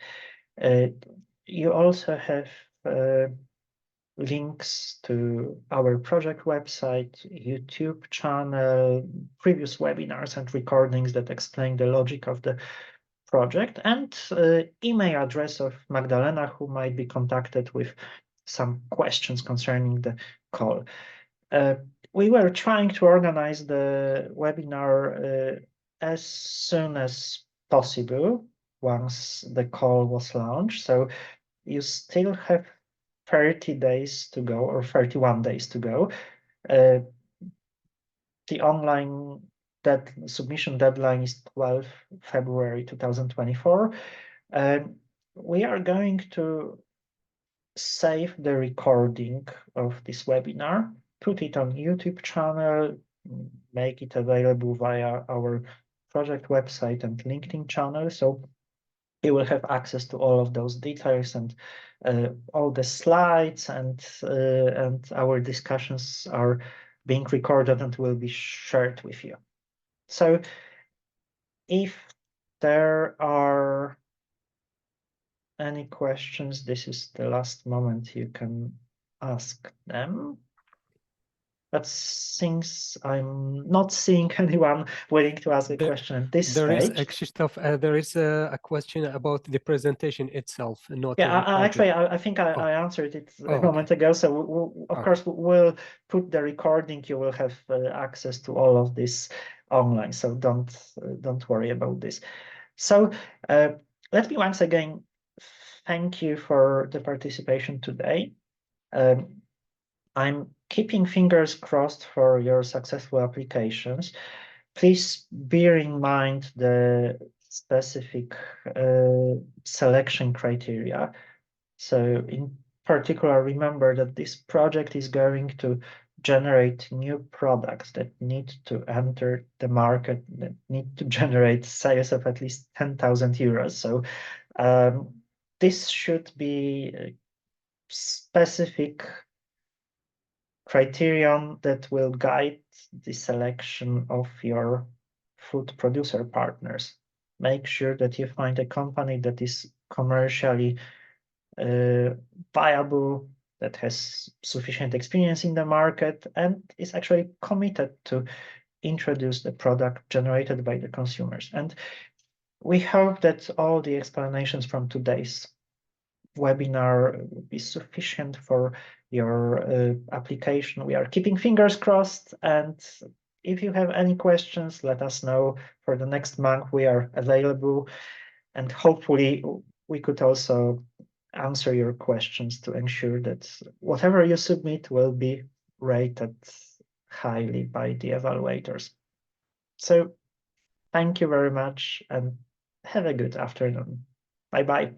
You also have links to our project website, YouTube channel, previous webinars and recordings that explain the logic of the project, and email address of Magdalena, who might be contacted with some questions concerning the call. We were trying to organize the webinar as soon as possible once the call was launched. So you still have 30 days to go, or 31 days to go. The online submission deadline is 12 February 2024. We are going to save the recording of this webinar, put it on YouTube channel, make it available via our project website and LinkedIn channel. So you will have access to all of those details, and all the slides and our discussions are being recorded and will be shared with you. So if there are any questions, this is the last moment you can ask them. But since I'm not seeing anyone willing to ask a question at this stage. Krzysztof, there is a question about the presentation itself, not yeah, I think I answered it a moment ago. So of course we'll put the recording. You will have access to all of this online. So don't worry about this. So let me once again thank you for the participation today. I'm keeping fingers crossed for your successful applications. Please bear in mind the specific selection criteria. So in particular, remember that this project is going to generate new products that need to enter the market, that need to generate sales of at least 10,000 euros. So this should be a specific criterion that will guide the selection of your food producer partners. Make sure that you find a company that is commercially viable, that has sufficient experience in the market, and is actually committed to introduce the product generated by the consumers. And we hope that all the explanations from today's webinar will be sufficient for your application. We are keeping fingers crossed, and if you have any questions, let us know. For the next month, we are available, and hopefully we could also answer your questions to ensure that whatever you submit will be rated highly by the evaluators. So thank you very much and have a good afternoon. Bye-bye.